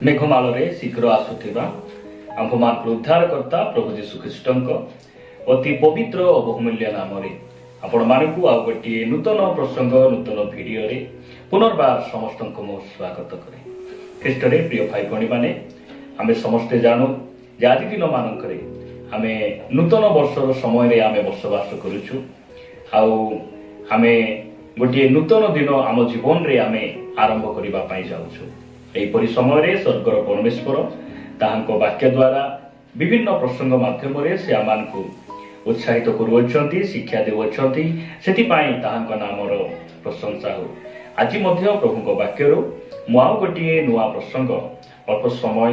मेघमाଳରେ ଶୀଘ୍ର ଆସୁଥିବା ଆମ୍ଭମାନଙ୍କ ଉଦ୍ଧାରକର୍ତ୍ତା ପ୍ରଭୁ ଯୀଶୁଖ୍ରୀଷ୍ଟଙ୍କ ଅତି ପବିତ୍ର ଓ ବହୁମୂଲ୍ୟ ନାମରେ ଆପଣମାନଙ୍କୁ ଆଉ ଗୋଟିଏ ନୂତନ ପ୍ରସଙ୍ଗ ନୂତନ ଭିଡ଼ିଓରେ ପୁନର୍ବାର ସମସ୍ତଙ୍କୁ ମୁଁ ସ୍ୱାଗତ କରେ। ଖ୍ରୀଷ୍ଟରେ ପ୍ରିୟ ଭାଇ ଭଉଣୀମାନେ, ଆମେ ସମସ୍ତେ ଜାଣୁ ଯେ ଆଜି ଦିନମାନଙ୍କରେ ଆମେ ନୂତନ ବର୍ଷର ସମୟରେ ଆମେ ବସବାସ କରୁଛୁ। ଆଉ ଆମେ ଗୋଟିଏ ନୂତନ ଦିନ ଆମ ଜୀବନରେ ଆମେ ଆରମ୍ଭ କରିବା ପାଇଁ ଯାଉଛୁ। ଏହିପରି ସମୟରେ ସ୍ୱର୍ଗର ପରମେଶ୍ୱର ତାହାଙ୍କ ବାକ୍ୟ ଦ୍ୱାରା ବିଭିନ୍ନ ପ୍ରସଙ୍ଗ ମାଧ୍ୟମରେ ସେ ଆମମାନଙ୍କୁ ଉତ୍ସାହିତ କରୁଅଛନ୍ତି, ଶିକ୍ଷା ଦେଉଅଛନ୍ତି। ସେଥିପାଇଁ ତାହାଙ୍କ ନାମର ପ୍ରଶଂସା ହେଉ। ଆଜି ମଧ୍ୟ ପ୍ରଭୁଙ୍କ ବାକ୍ୟରୁ ମୁଁ ଆଉ ଗୋଟିଏ ନୂଆ ପ୍ରସଙ୍ଗ ଅଳ୍ପ ସମୟ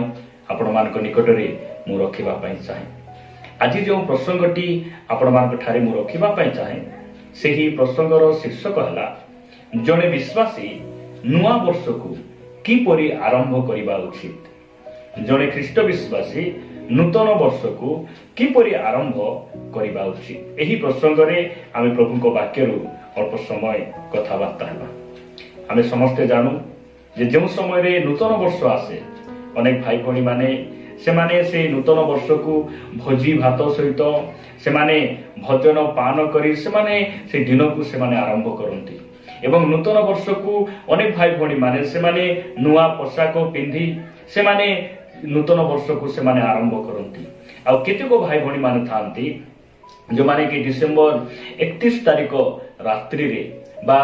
ଆପଣମାନଙ୍କ ନିକଟରେ ମୁଁ ରଖିବା ପାଇଁ ଚାହେଁ। ଆଜି ଯେଉଁ ପ୍ରସଙ୍ଗଟି ଆପଣମାନଙ୍କ ଠାରେ ମୁଁ ରଖିବା ପାଇଁ ଚାହେଁ, ସେହି ପ୍ରସଙ୍ଗର ଶୀର୍ଷକ ହେଲା ଜଣେ ବିଶ୍ୱାସୀ ନୂଆ ବର୍ଷକୁ କିପରି ଆରମ୍ଭ କରିବା ଉଚିତ। ଜଣେ ଖ୍ରୀଷ୍ଟ ବିଶ୍ୱାସୀ ନୂତନ ବର୍ଷକୁ କିପରି ଆରମ୍ଭ କରିବା ଉଚିତ, ଏହି ପ୍ରସଙ୍ଗରେ ଆମେ ପ୍ରଭୁଙ୍କ ବାକ୍ୟରୁ ଅଳ୍ପ ସମୟ କଥାବାର୍ତ୍ତା ହେବା। ଆମେ ସମସ୍ତେ ଜାଣୁ ଯେ ଯେଉଁ ସମୟରେ ନୂତନ ବର୍ଷ ଆସେ, ଅନେକ ଭାଇ ଭଉଣୀମାନେ ସେମାନେ ସେ ନୂତନ ବର୍ଷକୁ ଭୋଜି ଭାତ ସହିତ ସେମାନେ ଭୋଜନ ପାନ କରି ସେମାନେ ସେ ଦିନକୁ ସେମାନେ ଆରମ୍ଭ କରନ୍ତି। ଏବଂ ନୂତନ ବର୍ଷକୁ ଅନେକ ଭାଇ ଭଉଣୀମାନେ ସେମାନେ ନୂଆ ପୋଷାକ ପିନ୍ଧି ସେମାନେ ନୂତନ ବର୍ଷକୁ ସେମାନେ ଆରମ୍ଭ କରନ୍ତି। ଆଉ କେତେକ ଭାଇ ଭଉଣୀମାନେ ଥାନ୍ତି ଯେଉଁମାନେ କି ଡିସେମ୍ବର 31 ତାରିଖ ରାତ୍ରିରେ ବା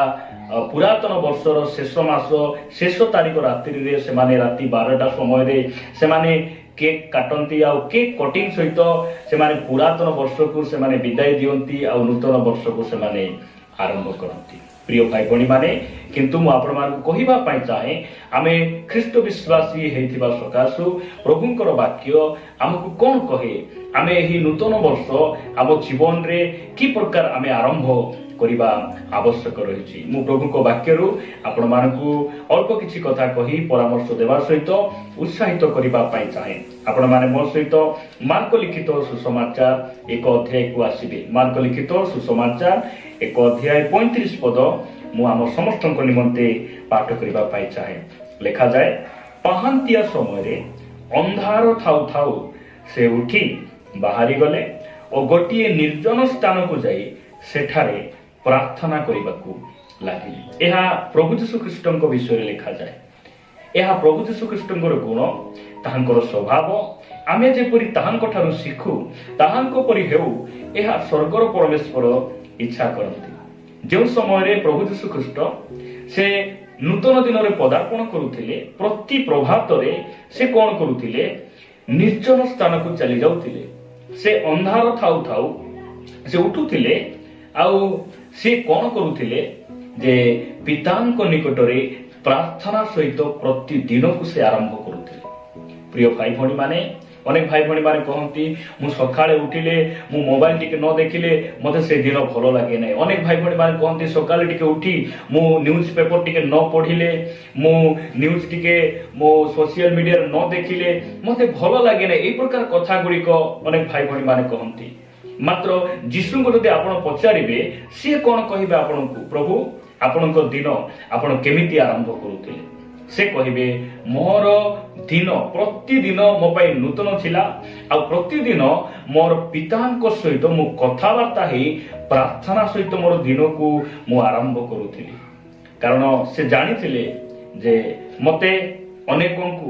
ପୁରାତନ ବର୍ଷର ଶେଷ ମାସ ଶେଷ ତାରିଖ ରାତ୍ରିରେ ସେମାନେ ରାତି 12ଟା ସମୟରେ ସେମାନେ କେକ୍ କାଟନ୍ତି। ଆଉ କେକ୍ କଟିଂ ସହିତ ସେମାନେ ପୁରାତନ ବର୍ଷକୁ ସେମାନେ ବିଦାୟ ଦିଅନ୍ତି ଆଉ ନୂତନ ବର୍ଷକୁ ସେମାନେ ଆରମ୍ଭ କରନ୍ତି। ପ୍ରିୟ ଭାଇ ଭଉଣୀମାନେ, କିନ୍ତୁ ମୁଁ ଆପଣମାନଙ୍କୁ କହିବା ପାଇଁ ଚାହେଁ, ଆମେ ଖ୍ରୀଷ୍ଟ ବିଶ୍ୱାସୀ ହେଇଥିବା ସକାଶୁ ପ୍ରଭୁଙ୍କର ବାକ୍ୟ ଆମକୁ କ'ଣ କହେ, ଆମେ ଏହି ନୂତନ ବର୍ଷ ଆମ ଜୀବନରେ କି ପ୍ରକାର ଆମେ ଆରମ୍ଭ କରିବା ଆବଶ୍ୟକ ରହିଛି। ମୁଁ ପ୍ରଭୁଙ୍କ ବାକ୍ୟରୁ ଆପଣମାନଙ୍କୁ ଅଳ୍ପ କିଛି କଥା କହି ପରାମର୍ଶ ଦେବା ସହିତ ଉତ୍ସାହିତ କରିବା ପାଇଁ ଚାହେଁ। ଆପଣମାନେ ମୋ ସହିତ ମାର୍କ ଲିଖିତ ସୁସମାଚାର 1 ଅଧ୍ୟାୟକୁ ଆସିବେ। ମାର୍କ ଲିଖିତ ସୁସମାଚାର 1 ଅଧ୍ୟାୟ 35 ପଦ ମୁଁ ଆମ ସମସ୍ତଙ୍କ ନିମନ୍ତେ ପାଠ କରିବା ପାଇଁ ଚାହେଁ। ଲେଖାଯାଏ, ପାହାନ୍ତିଆ ସମୟରେ ଅନ୍ଧାର ଥାଉ ଥାଉ ସେ ଉଠି ବାହାରି ଗଲେ ଓ ଗୋଟିଏ ନିର୍ଜନ ସ୍ଥାନକୁ ଯାଇ ସେଠାରେ ପ୍ରାର୍ଥନା କରିବାକୁ ଲାଗିଲେ। ଏହା ପ୍ରଭୁ ଯୀଶୁଖ୍ରୀଷ୍ଟଙ୍କ ବିଷୟରେ ଲେଖାଯାଏ। ଏହା ପ୍ରଭୁ ଯୀଶୁଖ୍ରୀଷ୍ଟଙ୍କର ଗୁଣ, ତାହାଙ୍କର ସ୍ୱଭାବ। ଆମେ ଯେପରି ତାହାଙ୍କ ଠାରୁ ଶିଖୁ, ତାହାଙ୍କ ପରି ହେଉ, ଏହା ସ୍ୱର୍ଗର ପରମେଶ୍ୱର ଇଚ୍ଛା କରନ୍ତି। ଯେଉଁ ସମୟରେ ପ୍ରଭୁ ଯୀଶୁଖ୍ରୀଷ୍ଟ ସେ ନୂତନ ଦିନରେ ପଦାର୍ପଣ କରୁଥିଲେ, ପ୍ରତି ପ୍ରଭାତରେ ସେ କ'ଣ କରୁଥିଲେ? ନିର୍ଜନ ସ୍ଥାନକୁ ଚାଲି ଯାଉଥିଲେ। ସେ ଅନ୍ଧାର ଥାଉ ଥାଉ ସେ ଉଠୁଥିଲେ ଆଉ ସେ କ'ଣ କରୁଥିଲେ ଯେ ପିତାଙ୍କ ନିକଟରେ ପ୍ରାର୍ଥନା ସହିତ ପ୍ରତି ଦିନକୁ ସେ ଆରମ୍ଭ କରୁଥିଲେ। ପ୍ରିୟ ଭାଇ ଭଉଣୀମାନେ, ଅନେକ ଭାଇ ଭଉଣୀମାନେ କହନ୍ତି, ମୁଁ ସକାଳେ ଉଠିଲେ ମୁଁ ମୋବାଇଲ ଟିକେ ନ ଦେଖିଲେ ମୋତେ ସେ ଦିନ ଭଲ ଲାଗେ ନାହିଁ। ଅନେକ ଭାଇ ଭଉଣୀମାନେ କହନ୍ତି, ସକାଳେ ଟିକେ ଉଠି ମୁଁ ନ୍ୟୁଜ୍ ପେପର ଟିକେ ନ ପଢ଼ିଲେ, ମୁଁ ନ୍ୟୁଜ୍ ଟିକେ ମୋ ସୋସିଆଲ ମିଡ଼ିଆରେ ନ ଦେଖିଲେ ମୋତେ ଭଲ ଲାଗେ ନାହିଁ। ଏହି ପ୍ରକାର କଥା ଗୁଡ଼ିକ ଅନେକ ଭାଇ ଭଉଣୀମାନେ କହନ୍ତି। ମାତ୍ର ଯୀଶୁଙ୍କୁ ଯଦି ଆପଣ ପଚାରିବେ, ସିଏ କ'ଣ କହିବେ ଆପଣଙ୍କୁ? ପ୍ରଭୁ, ଆପଣଙ୍କ ଦିନ ଆପଣ କେମିତି ଆରମ୍ଭ କରୁଥିଲେ? ସେ କହିବେ, ମୋର ଦିନ ପ୍ରତିଦିନ ମୋ ପାଇଁ ନୂତନ ଥିଲା ଆଉ ପ୍ରତିଦିନ ମୋର ପିତାଙ୍କ ସହିତ ମୁଁ କଥାବାର୍ତ୍ତା ହେଇ ପ୍ରାର୍ଥନା ସହିତ ମୋର ଦିନକୁ ମୁଁ ଆରମ୍ଭ କରୁଥିଲି। କାରଣ ସେ ଜାଣିଥିଲେ ଯେ ମୋତେ ଅନେକଙ୍କୁ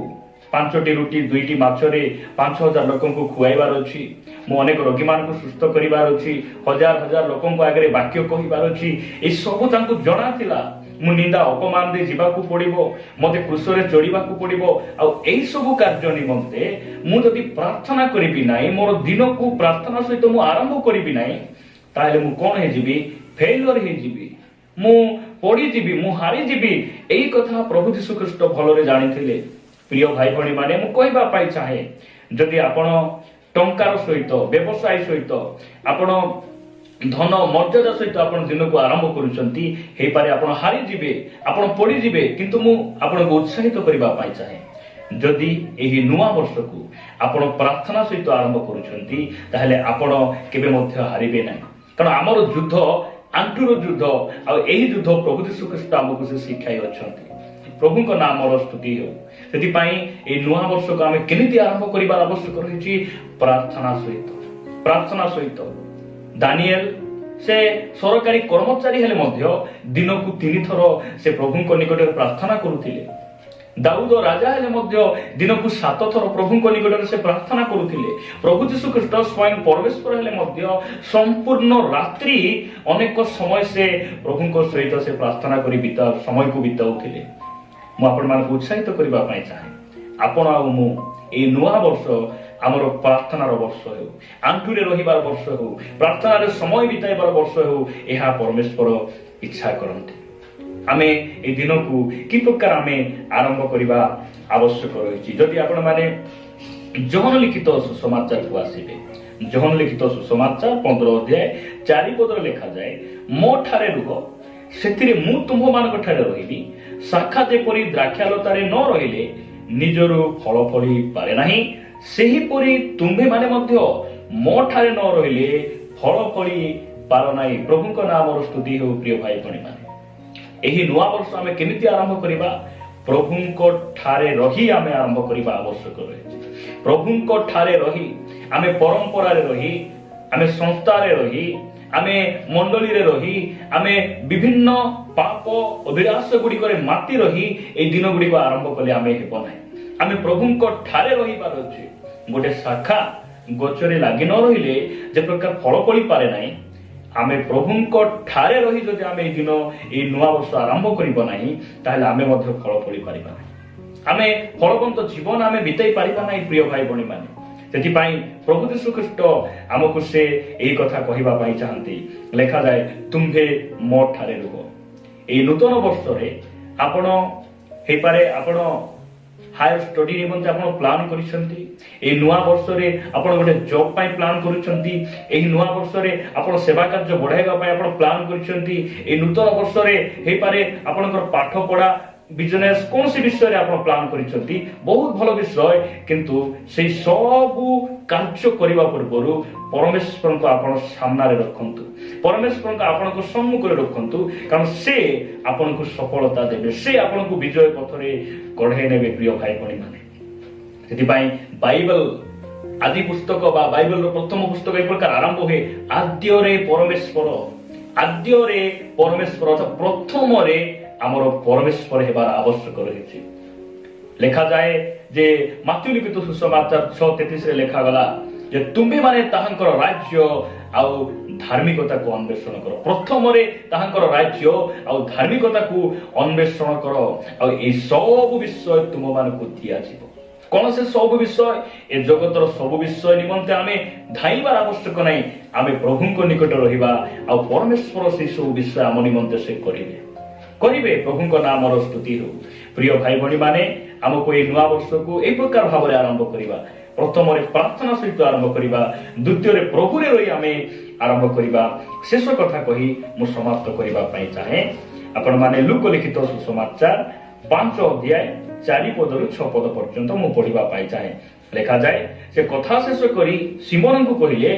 5ଟି ରୁଟି 2ଟି ମାଛରେ 5,000 ଲୋକଙ୍କୁ ଖୁଆଇବାର ଅଛି। ମୁଁ ଅନେକ ରୋଗୀମାନଙ୍କୁ ସୁସ୍ଥ କରିବାର ଅଛି। ହଜାର ହଜାର ଲୋକଙ୍କ ଆଗରେ ବାକ୍ୟ କହିବାର ଅଛି। ଏସବୁ ତାଙ୍କୁ ଜଣା ଥିଲା। ମୁଁ ନିନ୍ଦା ଅପମାନ ଦେଇ ଯିବାକୁ ପଡ଼ିବ, ମୋତେ କ୍ରୁଶରେ ଚଢ଼ିବାକୁ ପଡ଼ିବ। ଆଉ ଏହିସବୁ କାର୍ଯ୍ୟ ନିମନ୍ତେ ମୁଁ ଯଦି ପ୍ରାର୍ଥନା କରିବି ନାହିଁ, ମୋର ଦିନକୁ ପ୍ରାର୍ଥନା ସହିତ ମୁଁ ଆରମ୍ଭ କରିବି ନାହିଁ, ତାହେଲେ ମୁଁ କ'ଣ ହେଇଯିବି? ଫେଲୁଅର ହେଇଯିବି, ମୁଁ ପଡ଼ିଯିବି, ମୁଁ ହାରିଯିବି। ଏହି କଥା ପ୍ରଭୁ ଯୀଶୁଖ୍ରୀଷ୍ଟ ଭଲରେ ଜାଣିଥିଲେ। ପ୍ରିୟ ଭାଇ ଭଉଣୀମାନେ, ମୁଁ କହିବା ପାଇଁ ଚାହେଁ, ଯଦି ଆପଣ ଟଙ୍କାର ସହିତ ବ୍ୟବସାୟ ସହିତ ଆପଣ ଧନ ମର୍ଯ୍ୟାଦା ସହିତ ଆପଣ ଦିନକୁ ଆରମ୍ଭ କରୁଛନ୍ତି, ହେଇପାରେ ଆପଣ ହାରିଯିବେ, ଆପଣ ପଡ଼ିଯିବେ। କିନ୍ତୁ ମୁଁ ଆପଣଙ୍କୁ ଉତ୍ସାହିତ କରିବା ପାଇଁ ଚାହେଁ, ଯଦି ଏହି ନୂଆ ବର୍ଷକୁ ଆପଣ ପ୍ରାର୍ଥନା ସହିତ ଆରମ୍ଭ କରୁଛନ୍ତି, ତାହେଲେ ଆପଣ କେବେ ମଧ୍ୟ ହାରିବେ ନାହିଁ। କାରଣ ଆମର ଯୁଦ୍ଧ ଆଣ୍ଠୁର ଯୁଦ୍ଧ, ଆଉ ଏହି ଯୁଦ୍ଧ ପ୍ରଭୁ ଯୀଶୁଖ୍ରୀଷ୍ଟ ଆମକୁ ସେ ଶିଖାଇ ଅଛନ୍ତି। ପ୍ରଭୁଙ୍କ ନାମର ସ୍ତୁତି ହେଉ। ସେଥିପାଇଁ এই ନୂଆ ବର୍ଷକୁ ଆମେ କେମିତି ଆରମ୍ଭ କରିବାର ଆବଶ୍ୟକ ରହିଛି? ପ୍ରାର୍ଥନା ସହିତ। ଦାନିଏଲ ସେ ସରକାରୀ କର୍ମଚାରୀ ହେଲେ ମଧ୍ୟ ଦିନକୁ 3 ଥର ସେ ପ୍ରଭୁଙ୍କ ନିକଟରେ ପ୍ରାର୍ଥନା କରୁଥିଲେ। ଦାଉଦ ରାଜା ହେଲେ ମଧ୍ୟ ଦିନକୁ 7 ଥର ପ୍ରଭୁଙ୍କ ନିକଟରେ ସେ ପ୍ରାର୍ଥନା କରୁଥିଲେ। ପ୍ରଭୁ ଯୀଶୁ ଖ୍ରୀଷ୍ଟ ସ୍ୱୟଂ ପରମେଶ୍ୱର ହେଲେ ମଧ୍ୟ ସମ୍ପୂର୍ଣ୍ଣ ରାତ୍ରି ଅନେକ ସମୟ ସେ ପ୍ରଭୁଙ୍କ ସହିତ ସେ ପ୍ରାର୍ଥନା କରି ସମୟକୁ ବିତାଉଥିଲେ। ମୁଁ ଆପଣମାନଙ୍କୁ ଉତ୍ସାହିତ କରିବା ପାଇଁ ଚାହେଁ, ଆପଣ ଆଉ ମୁଁ এই ନୂଆ ବର୍ଷ ଆମର ପ୍ରାର୍ଥନାର ବର୍ଷ ହେଉ, ଆଣ୍ଠୁରେ ରହିବାର ବର୍ଷ ହେଉ, ପ୍ରାର୍ଥନାରେ ସମୟ ବିତାଇବାର ବର୍ଷ ହେଉ, ଏହା ପରମେଶ୍ୱର ଇଚ୍ଛା କରନ୍ତି। ଆମେ এই ଦିନକୁ କି ପ୍ରକାର ଆମେ ଆରମ୍ଭ କରିବା ଆବଶ୍ୟକ ରହିଛି? ଯଦି ଆପଣମାନେ ଯୋହନ ଲିଖିତ ସୁସମାଚାରକୁ ଆସିବେ, ଯୋହନ ଲିଖିତ ସୁସମାଚାର 15 ଅଧ୍ୟାୟ 4 ପଦରେ ଲେଖାଯାଏ, ମୋ ଠାରେ ରୁହ, ସେଥିରେ ମୁଁ ତୁମ୍ଭମାନଙ୍କ ଠାରେ ରହିବି। ଶାଖା ଯେପରି ଦ୍ରାକ୍ଷାଲତାରେ ନ ରହିଲେ ନିଜରୁ ଫଳ ଫଳି ପାରେ ନାହିଁ, ସେହିପରି ତୁମ୍ଭେମାନେ ମଧ୍ୟ ମୋ ଠାରେ ନ ରହିଲେ ଫଳ ଫଳି ପାର ନାହିଁ। ପ୍ରଭୁଙ୍କ ନାମର ସ୍ତୁତି ହେଉ। ପ୍ରିୟ ଭାଇ ଭଉଣୀମାନେ, ଏହି ନୂଆ ବର୍ଷ ଆମେ କେମିତି ଆରମ୍ଭ କରିବା? ପ୍ରଭୁଙ୍କ ଠାରେ ରହି ଆମେ ଆରମ୍ଭ କରିବା ଆବଶ୍ୟକ ରହିଛି। ପ୍ରଭୁଙ୍କ ଠାରେ ରହି, ଆମେ ପରମ୍ପରାରେ ରହି, ଆମେ ସଂସ୍ଥାରେ ରହି, ଆମେ ମଣ୍ଡଳୀରେ ରହି, ଆମେ ବିଭିନ୍ନ ପାପ ଅଭିଳାଷ ଗୁଡ଼ିକରେ ମାତି ରହି এই ଦିନ ଗୁଡ଼ିକ ଆରମ୍ଭ କଲେ ଆମେ ହେବ ନାହିଁ। ଆମେ ପ୍ରଭୁଙ୍କ ଠାରେ ରହିବାର ଅଛି। ଗୋଟେ ଶାଖା ଗଛରେ ଲାଗି ନ ରହିଲେ ଯେ ପ୍ରକାର ଫଳ ଫଳି ପାରେ ନାହିଁ, ଆମେ ପ୍ରଭୁଙ୍କ ଠାରେ ରହି ଯଦି ଆମେ এই ଦିନ এই ନୂଆ ବର୍ଷ ଆରମ୍ଭ କରିବ ନାହିଁ, ତାହେଲେ ଆମେ ମଧ୍ୟ ଫଳ ଫଳି ପାରିବା ନାହିଁ। ଆମେ ଫଳବନ୍ତ ଜୀବନ ଆମେ ବିତାଇ ପାରିବା ନାହିଁ। ପ୍ରିୟ ଭାଇ ଭଉଣୀମାନେ, ସେଥିପାଇଁ ପ୍ରଭୁ ଯୀଶୁ ଖ୍ରୀଷ୍ଟ ଆମକୁ ସେ ଏହି କଥା କହିବା ପାଇଁ ଚାହାନ୍ତି। ଲେଖାଯାଏ, ତୁମ୍ଭେ ମୋ ଠାରେ ରୁହ। এই ନୂତନ ବର୍ଷରେ ଆପଣ ହେଇପାରେ ଆପଣ ହାୟର ଷ୍ଟଡି ନିମନ୍ତେ ଆପଣ ପ୍ଲାନ୍ କରିଛନ୍ତି। এই ନୂଆ ବର୍ଷରେ ଆପଣ ଗୋଟେ ଜବ୍ ପାଇଁ ପ୍ଲାନ୍ କରୁଛନ୍ତି। ଏହି ନୂଆ ବର୍ଷରେ ଆପଣ ସେବା କାର୍ଯ୍ୟ ବଢାଇବା ପାଇଁ ଆପଣ ପ୍ଲାନ୍ କରିଛନ୍ତି। এই ନୂତନ ବର୍ଷରେ ହେଇପାରେ ଆପଣଙ୍କର ପାଠ ପଢା, ବିଜନେସ୍, କୌଣସି ବିଷୟରେ ଆପଣ ପ୍ଲାନ୍ କରିଛନ୍ତି। ବହୁତ ଭଲ ବିଷୟ, କିନ୍ତୁ ସେଇ ସବୁ କାର୍ଯ୍ୟ କରିବା ପୂର୍ବରୁ ପରମେଶ୍ୱରଙ୍କୁ ଆପଣ ସାମ୍ନାରେ ରଖନ୍ତୁ, ପରମେଶ୍ୱରଙ୍କୁ ଆପଣଙ୍କ ସମ୍ମୁଖରେ ରଖନ୍ତୁ, କାରଣ ସେ ଆପଣଙ୍କୁ ସଫଳତା ଦେବେ, ସେ ଆପଣଙ୍କୁ ବିଜୟ ପଥରେ କଢେଇ ନେବେ। ପ୍ରିୟ ଭାଇ ଭଉଣୀମାନେ, ସେଥିପାଇଁ ବାଇବେଲ ଆଦି ପୁସ୍ତକ ବା ବାଇବେଲର ପ୍ରଥମ ପୁସ୍ତକ ଏ ପ୍ରକାର ଆରମ୍ଭ ହୁଏ, ଆଦ୍ୟରେ ପରମେଶ୍ୱର, ଆଦ୍ୟରେ ପରମେଶ୍ୱର, ପ୍ରଥମରେ ଆମର ପରମେଶ୍ୱର ହେବାର ଆବଶ୍ୟକ ରହିଛି। ଲେଖାଯାଏ ଯେ ମାଥ୍ୟୁ ଲିଖିତ ସୁସମାଚାର 6:33 ଲେଖାଗଲା ଯେ ତୁମ୍ଭେମାନେ ତାହାଙ୍କର ରାଜ୍ୟ ଆଉ ଧାର୍ମିକତାକୁ ଅନ୍ୱେଷଣ କର। ପ୍ରଥମରେ ତାହାଙ୍କର ରାଜ୍ୟ ଆଉ ଧାର୍ମିକତାକୁ ଅନ୍ୱେଷଣ କର, ଆଉ এই ସବୁ ବିଷୟ ତୁମମାନଙ୍କୁ ଦିଆଯିବ। କଣ ସେ ସବୁ ବିଷୟ? ଏ ଜଗତର ସବୁ ବିଷୟ ନିମନ୍ତେ ଆମେ ଧାଇବାର ଆବଶ୍ୟକ ନାହିଁ। ଆମେ ପ୍ରଭୁଙ୍କ ନିକଟ ରହିବା, ଆଉ ପରମେଶ୍ୱର ସେଇ ସବୁ ବିଷୟ ଆମ ନିମନ୍ତେ ସେ କରିବେ। ପ୍ରଭୁଙ୍କ ନାମର ସ୍ତୁତି ହେଉ। ପ୍ରିୟ ଭାଇ ଭଉଣୀମାନେ, ଆମକୁ এই ନୂଆ ବର୍ଷକୁ এই ପ୍ରକାର ଭାବରେ ଆରମ୍ଭ କରିବା। ପ୍ରଥମରେ ପ୍ରାର୍ଥନା ସହିତ ଆରମ୍ଭ କରିବା, ଦ୍ୱିତୀୟରେ ପ୍ରଭୁରେ ରହି ଆମେ ଆରମ୍ଭ କରିବା। ଶେଷ କଥା କହି ମୁଁ ସମାପ୍ତ କରିବା ପାଇଁ ଚାହେଁ। ଆପଣମାନେ ଲୁକ ଲିଖିତ ସୁସମାଚାର 5 ଅଧ୍ୟାୟ 4 ପଦରୁ 6 ପଦ ପର୍ଯ୍ୟନ୍ତ ମୁଁ ପଢିବା ପାଇଁ ଚାହେଁ। ଲେଖାଯାଏ, ସେ କଥା ଶେଷ କରି ସିମୋନଙ୍କୁ କହିଲେ,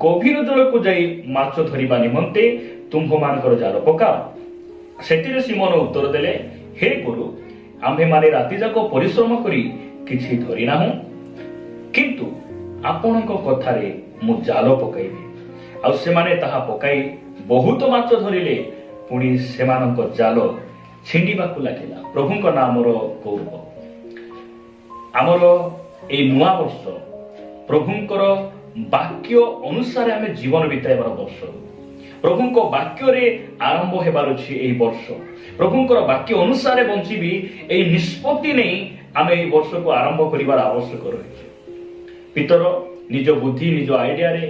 ଗଭୀର ଜଳକୁ ଯାଇ ମାଛ ଧରିବା ନିମନ୍ତେ ତୁମ୍ଭମାନଙ୍କର ଜାଲ ପକାଅ। ସେଥିରେ ସିମୋନ ଉତ୍ତର ଦେଲେ, ହେ ଗୁରୁ, ଆମ୍ଭେମାନେ ରାତି ଯାକ ପରିଶ୍ରମ କରି କିଛି ଧରିନାହୁଁ, କିନ୍ତୁ ଆପଣଙ୍କ କଥାରେ ମୁଁ ଜାଲ ପକାଇବି। ଆଉ ସେମାନେ ତାହା ପକାଇ ବହୁତ ମାଛ ଧରିଲେ, ପୁଣି ସେମାନଙ୍କ ଜାଲ ଛିଣ୍ଡିବାକୁ ଲାଗିଲା। ପ୍ରଭୁଙ୍କ ନାମର ଗୌରବ। ଆମର এই ନୂଆ ବର୍ଷ ପ୍ରଭୁଙ୍କର ବାକ୍ୟ ଅନୁସାରେ ଆମେ ଜୀବନ ବିତାଇବାର ବର୍ଷ। ପ୍ରଭୁଙ୍କ ବାକ୍ୟରେ ଆରମ୍ଭ ହେବାର ଅଛି ଏହି ବର୍ଷ। ପ୍ରଭୁଙ୍କର ବାକ୍ୟ ଅନୁସାରେ ବଞ୍ଚିବି, ଏହି ନିଷ୍ପତ୍ତି ନେଇ ଆମେ ଏହି ବର୍ଷକୁ ଆରମ୍ଭ କରିବାର ଆବଶ୍ୟକ ରହିଛି। ପିତର ନିଜ ବୁଦ୍ଧି, ନିଜ ଆଇଡିଆରେ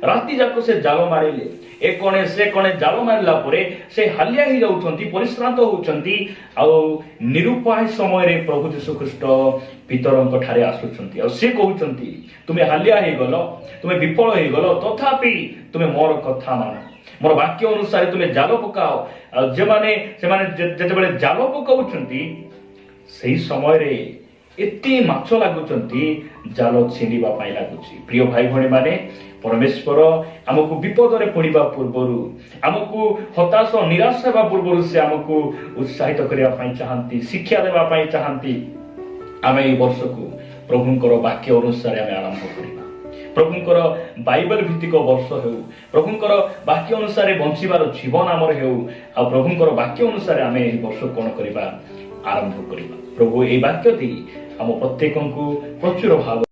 ରାତି ଯାକ ସେ ଜାଲ ମାରିଲେ, ଏ କଣେ ସେ କଣେ ଜାଲ ମାରିଲା ପରେ ସେ ହାଲିଆ ହେଇଯାଉଛନ୍ତି, ପରିଶ୍ରାନ୍ତ ହଉଛନ୍ତି। ଆଉ ନିରୁପାୟ ସମୟରେ ପ୍ରଭୁ ଯୀଶୁ ଖ୍ରୀଷ୍ଟ ପିତରଙ୍କ ଠାରେ ଆସୁଛନ୍ତି, ଆଉ ସେ କହୁଛନ୍ତି, ତୁମେ ହାଲିଆ ହେଇଗଲ, ତୁମେ ବିଫଳ ହେଇଗଲ, ତଥାପି ତୁମେ ମୋର କଥା ମାନ, ମୋର ବାକ୍ୟ ଅନୁସାରେ ତୁମେ ଜାଲ ପକାଅ। ଆଉ ସେମାନେ ଯେତେବେଳେ ଜାଲ ପକାଉଛନ୍ତି, ସେଇ ସମୟରେ ଏତେ ମାଛ ଲାଗୁଛନ୍ତି, ଜାଲ ଛିଣ୍ଡିବା ପାଇଁ ଲାଗୁଛି। ପ୍ରିୟ ଭାଇ ଭଉଣୀମାନେ, ପରମେଶ୍ୱର ଆମକୁ ବିପଦରେ ପଡ଼ିବା ପୂର୍ବରୁ, ଆମକୁ ହତାଶ ନିରାଶ ହେବା ପୂର୍ବରୁ ସେ ଆମକୁ ଉତ୍ସାହିତ କରିବା ପାଇଁ ଚାହାନ୍ତି, ଶିକ୍ଷା ଦେବା ପାଇଁ ଚାହାନ୍ତି। आमे ए वर्ष को प्रभुंकर वाक्य अनुसार आमे आरंभ करिबा। प्रभुंकर बाइबल भित्तिक वर्ष हेउ, प्रभुंकर वाक्य अनुसार बंचिबार जीवन आमर हेउ, आ प्रभुंकर वाक्य अनुसार आमे ए वर्ष कोन करिबा आरंभ करिबा। प्रभु ए वाक्य दी हम प्रत्येकंकु प्रचुर भाव